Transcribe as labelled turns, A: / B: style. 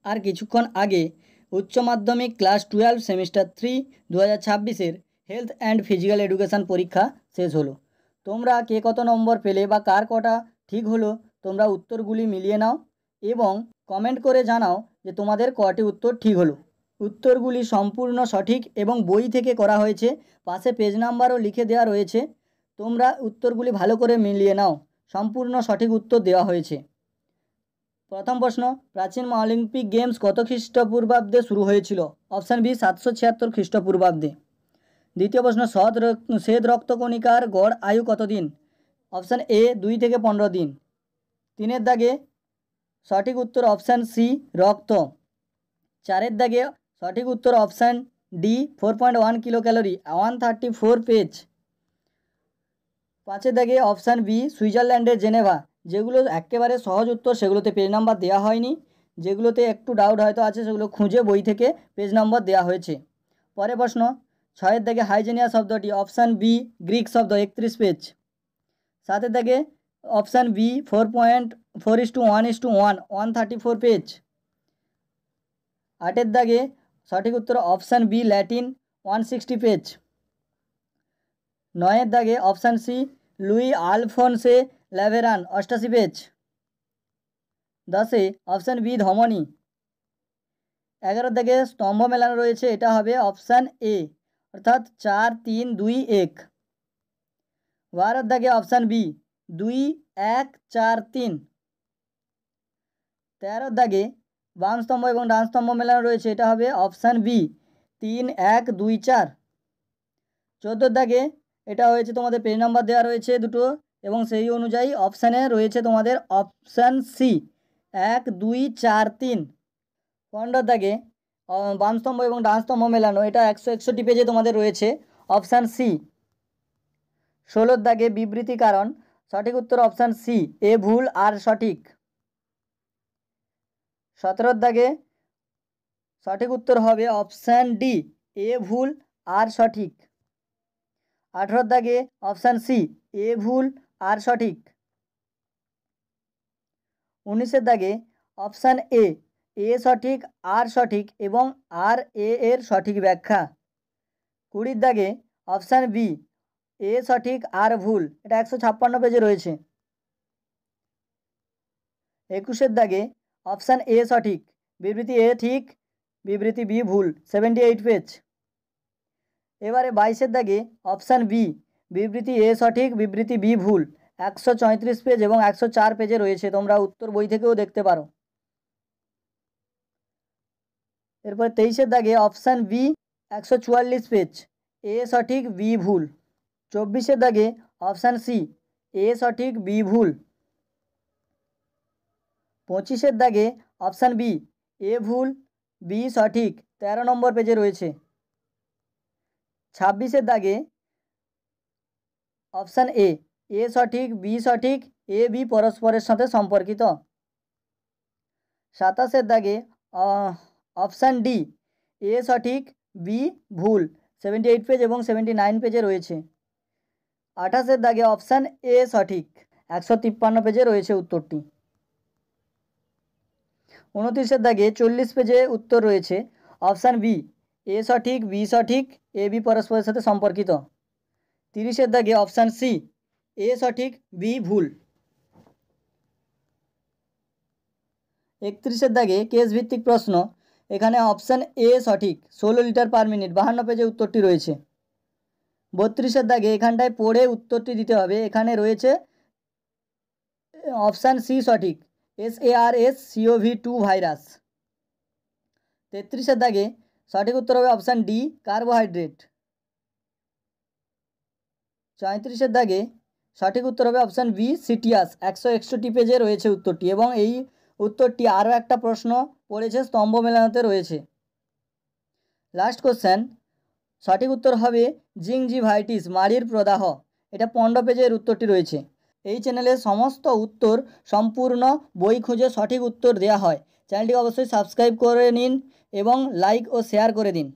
A: আর কিছুক্ষণ আগে উচ্চ মাধ্যমিক ক্লাস 12 সেমিস্টার 3 2026-এর হেলথ অ্যান্ড ফিজিক্যাল এডুকেশান পরীক্ষা শেষ হলো। তোমরা কে কত নম্বর পেলে বা কার কটা ঠিক হলো তোমরা উত্তরগুলি মিলিয়ে নাও এবং কমেন্ট করে জানাও যে তোমাদের কটি উত্তর ঠিক হলো। উত্তরগুলি সম্পূর্ণ সঠিক এবং বই থেকে করা হয়েছে, পাশে পেজ নাম্বারও লিখে দেওয়া রয়েছে। তোমরা উত্তরগুলি ভালো করে মিলিয়ে নাও, সম্পূর্ণ সঠিক উত্তর দেওয়া হয়েছে। প্রথম প্রশ্ন, প্রাচীন অলিম্পিক গেমস কত খ্রিস্টপূর্বাব্দে শুরু হয়েছিল? অপশান বি 776 খ্রিস্টপূর্বাব্দে। দ্বিতীয় প্রশ্ন, শ্বেত রক্তকণিকার গড় আয়ু কতদিন? অপশান এ 2 থেকে 15 দিন। 3-এর দাগে সঠিক উত্তর অপশান সি রক্ত। 4-এর দাগে সঠিক উত্তর option D 4.1 kilo calorie, 134 page. 5-এর দাগে অপশান বি সুইজারল্যান্ডের জেনেভা। যেগুলো একেবারে সহজ উত্তর সেগুলোতে পেজ নাম্বার দেওয়া হয়নি, যেগুলোতে একটু ডাউট হয়তো আছে সেগুলো খুঁজে বই থেকে পেজ নম্বর দেওয়া হয়েছে। পরের প্রশ্ন, 6-এর দাগে হাইজেনিয়া শব্দটি, অপশান বি গ্রিক শব্দ, 31 পেজ। 7-এর দাগে অপশান বি 4.4:1:1, 134 পেজ। 8-এর দাগে সঠিক উত্তর অপশান বি ল্যাটিন, 160 পেজ। 9-এর দাগে option C Louis Alphonse Laveran, 88 page. 10-এ অপশান বি ধমনী। 11-এর দাগে স্তম্ভ মেলানো রয়েছে, এটা হবে অপশান এ, অর্থাৎ 4, 3, 2, 1। 12-এর দাগে অপশান বি 2, 1, 4, 3। 13-এর দাগে বাম স্তম্ভ এবং ডান স্তম্ভ মেলানো রয়েছে, এটা হবে অপশান বি 3, 1, 2, 4। 14-এর দাগে এটা হয়েছে তোমাদের পেজ নাম্বার দেওয়া রয়েছে দুটো এবং সেই অনুযায়ী অপশানে রয়েছে তোমাদের অপশান সি 1, 2, 4, 3। 15-এর দাগে বাম স্তম্ভ এবং ডান স্তম্ভ মেলানো, এটা 161 পেজে তোমাদের রয়েছে, অপশান সি। 16-এর দাগে বিবৃতি কারণ, সঠিক উত্তর অপশান সি এ ভুল আর সঠিক। 17-এর দাগে সঠিক উত্তর হবে অপশান ডি এ ভুল আর সঠিক। 18-এর দাগে অপশান সি এ ভুল আর সঠিক। 19-এর দাগে অপশান এ সঠিক আর সঠিক এবং আর এর সঠিক ব্যাখ্যা। 20-এর দাগে অপশান বি এ সঠিক আর ভুল, এটা 156 পেজে রয়েছে। 21-এর দাগে অপশান এ সঠিক, বিবৃতি এ ঠিক, বিবৃতি বি ভুল, 78 পেজ। এবারে 22-এর দাগে অপশান বি বিবৃতি এ সঠিক, বিবৃতি বি ভুল, 134 পেজ এবং 104 পেজে রয়েছে, তোমরা উত্তর বই থেকেও দেখতে পারো। এরপর 23-এর দাগে অপশান বি 144 পেজ, এ সঠিক বি ভুল। 24-এর দাগে অপশান সি এ সঠিক বি ভুল। 25-এর দাগে অপশান বি এ ভুল বি সঠিক, 13 নম্বর পেজে রয়েছে। 26-এর দাগে অপশান এ সঠিক বি সঠিক, এ বি পরস্পরের সাথে সম্পর্কিত। 27-এর দাগে অপশান ডি এ সঠিক বি ভুল, 78 পেজ এবং 79 পেজে রয়েছে। 28-এর দাগে অপশান এ সঠিক, 153 পেজে রয়েছে উত্তরটি। 29-এর দাগে 40 পেজে উত্তর রয়েছে, অপশান বি এ সঠিক বি সঠিক, এ বি পরস্পরের সাথে সম্পর্কিত। 30-এর দাগে অপশান সি এ সঠিক বি ভুল। 31-এর দাগে কেস ভিত্তিক প্রশ্ন, এখানে অপশান এ সঠিক, 16 লিটার পার মিনিট, 52 পেজে উত্তরটি রয়েছে। 32-এর দাগে এখানটায় পড়ে উত্তরটি দিতে হবে, এখানে রয়েছে অপশান সি সঠিক, SARS-CoV-2 ভাইরাস। 33-এর দাগে সঠিক উত্তর হবে অপশান ডি কার্বোহাইড্রেট। 34-এর দাগে সঠিক উত্তর হবে অপশান বি সিটিয়াস, 161 পেজে রয়েছে উত্তরটি এবং এই উত্তরটি আরও একটা প্রশ্ন পড়েছে স্তম্ভ মেলানোতে রয়েছে। লাস্ট কোশ্চেন, সঠিক উত্তর হবে জিঞ্জিভাইটিস, মাড়ির প্রদাহ, এটা 15 পেজের উত্তরটি রয়েছে। এই চ্যানেলে সমস্ত উত্তর সম্পূর্ণ বই খুঁজে সঠিক উত্তর দেওয়া হয়। চ্যানেলটি অবশ্যই সাবস্ক্রাইব করে নিন এবং লাইক ও শেয়ার করে দিন।